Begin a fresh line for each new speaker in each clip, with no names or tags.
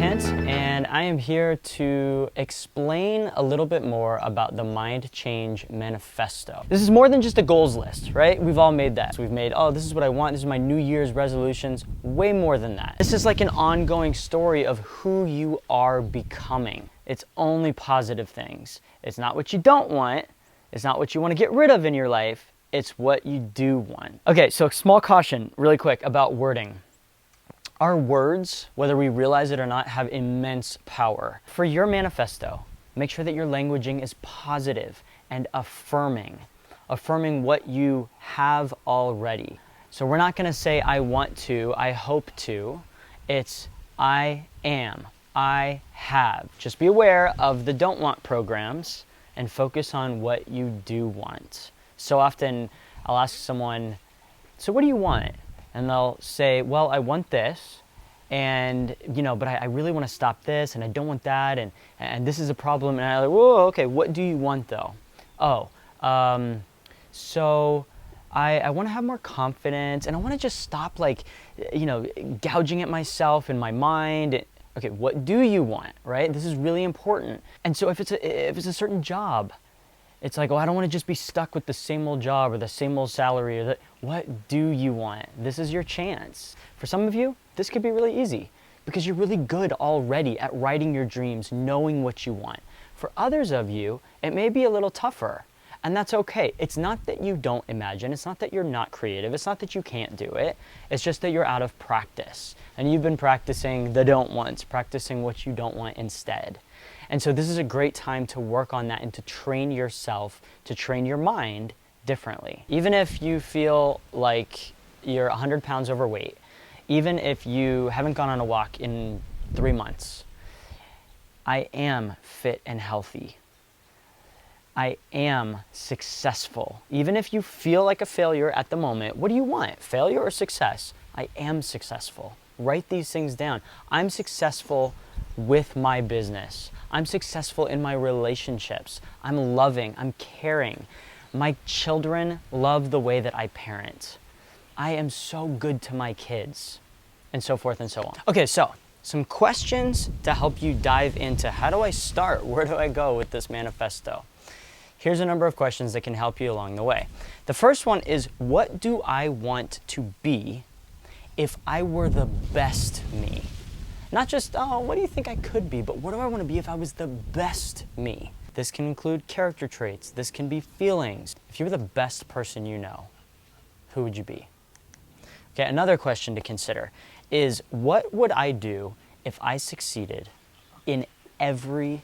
Kent, and I am here to explain a little bit more about the Mind Change Manifesto. This is more than just a goals list, right? We've all made that. So we've made, oh, this is what I want, this is my New Year's resolutions. Way more than that. This is like an ongoing story of who you are becoming. It's only positive things. It's not what you don't want. It's not what you want to get rid of in your life. It's what you do want. Okay, so small caution, really quick, about wording. Our words, whether we realize it or not, have immense power. For your manifesto, make sure that your languaging is positive and affirming what you have already. So we're not going to say, I want to, I hope to. It's, I am, I have. Just be aware of the don't want programs and focus on what you do want. So often I'll ask someone, so what do you want? And they'll say, well, I want this, and but I really want to stop this, and I don't want that, and this is a problem. And I'm like, whoa, okay, what do you want though? Oh, so I want to have more confidence, and I want to just stop gouging at myself in my mind. Okay, what do you want, right? This is really important. And so if it's a certain job, it's like, oh, I don't want to just be stuck with the same old job or the same old salary. What do you want? This is your chance. For some of you, this could be really easy because you're really good already at writing your dreams, knowing what you want. For others of you, it may be a little tougher, and that's okay. It's not that you don't imagine. It's not that you're not creative. It's not that you can't do it. It's just that you're out of practice, and you've been practicing the don't wants, practicing what you don't want instead. And so this is a great time to work on that and to train yourself, to train your mind differently. Even if you feel like you're 100 pounds overweight, even if you haven't gone on a walk in 3 months, I am fit and healthy. I am successful. Even if you feel like a failure at the moment, what do you want? Failure or success? I am successful. Write these things down. I'm successful with my business. I'm successful in my relationships. I'm loving, I'm caring. My children love the way that I parent. I am so good to my kids, and so forth and so on. Okay, so some questions to help you dive into how do I start? Where do I go with this manifesto? Here's a number of questions that can help you along the way. The first one is, what do I want to be if I were the best me? Not just, oh, what do you think I could be, but what do I want to be if I was the best me? This can include character traits. This can be feelings. If you were the best person you know, who would you be? Okay, another question to consider is, what would I do if I succeeded in every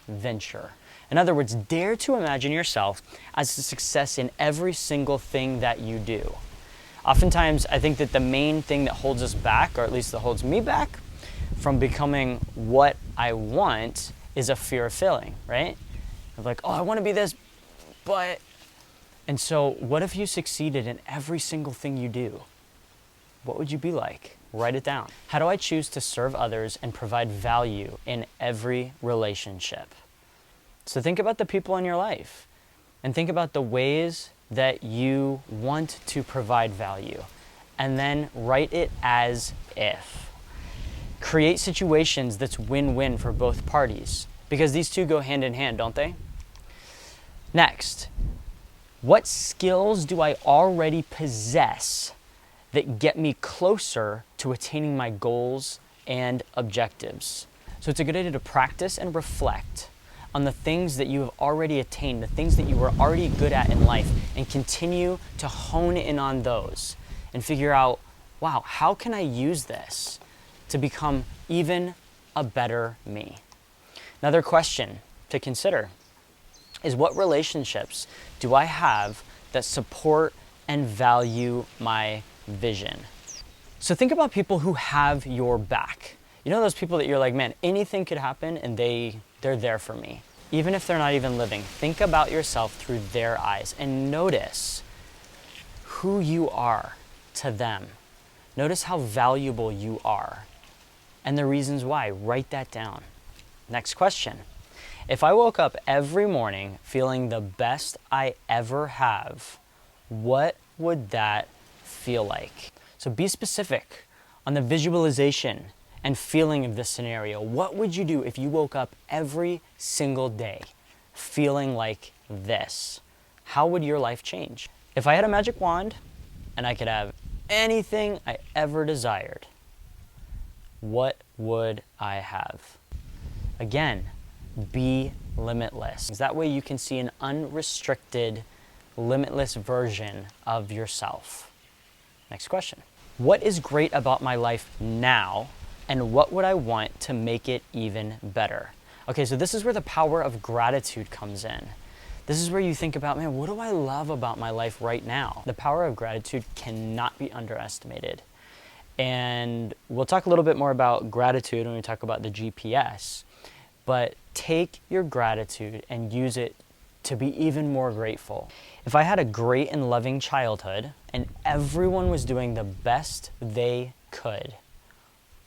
venture? In other words, dare to imagine yourself as a success in every single thing that you do. Oftentimes, I think that the main thing that holds us back, or at least that holds me back, from becoming what I want is a fear of failing, right? Of like, oh, I want to be this, but... And so what if you succeeded in every single thing you do? What would you be like? Write it down. How do I choose to serve others and provide value in every relationship? So think about the people in your life and think about the ways that you want to provide value, and then write it as if. Create situations that's win-win for both parties, because these two go hand in hand, don't they? Next, what skills do I already possess that get me closer to attaining my goals and objectives? So it's a good idea to practice and reflect on the things that you have already attained, the things that you were already good at in life, and continue to hone in on those and figure out, wow, how can I use this to become even a better me? Another question to consider is, what relationships do I have that support and value my vision? So think about people who have your back. You know those people that you're like, man, anything could happen and they're there for me. Even if they're not even living, think about yourself through their eyes and notice who you are to them. Notice how valuable you are and the reasons why. Write that down. Next question. If I woke up every morning feeling the best I ever have, what would that feel like? So be specific on the visualization and feeling of this scenario, what would you do if you woke up every single day feeling like this? How would your life change? If I had a magic wand and I could have anything I ever desired, what would I have? Again, be limitless. That way you can see an unrestricted, limitless version of yourself. Next question. What is great about my life now, and what would I want to make it even better? Okay, so this is where the power of gratitude comes in. This is where you think about, man, what do I love about my life right now? The power of gratitude cannot be underestimated. And we'll talk a little bit more about gratitude when we talk about the GPS. But take your gratitude and use it to be even more grateful. If I had a great and loving childhood and everyone was doing the best they could,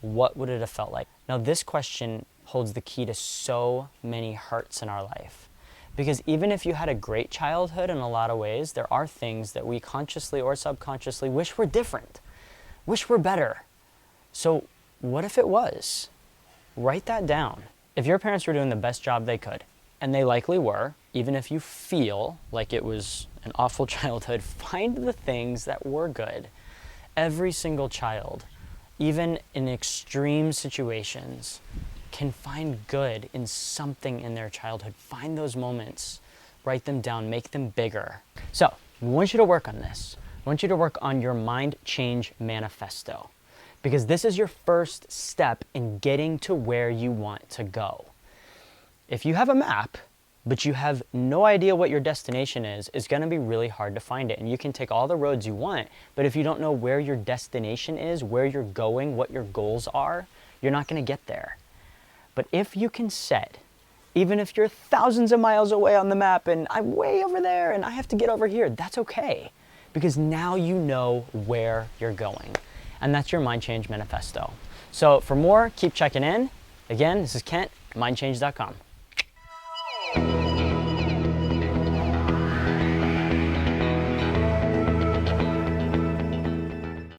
what would it have felt like? Now, this question holds the key to so many hurts in our life. Because even if you had a great childhood in a lot of ways, there are things that we consciously or subconsciously wish were different, wish were better. So what if it was? Write that down. If your parents were doing the best job they could, and they likely were, even if you feel like it was an awful childhood, find the things that were good. Every single child, even in extreme situations, can find good in something in their childhood. Find those moments, write them down, make them bigger. So, I want you to work on this. I want you to work on your Mind Change Manifesto, because this is your first step in getting to where you want to go. If you have a map, but you have no idea what your destination is, it's going to be really hard to find it. And you can take all the roads you want, but if you don't know where your destination is, where you're going, what your goals are, you're not going to get there. But if you can set, even if you're thousands of miles away on the map and I'm way over there and I have to get over here, that's okay. Because now you know where you're going. And that's your Mind Change Manifesto. So for more, keep checking in. Again, this is Kent, mindchange.com.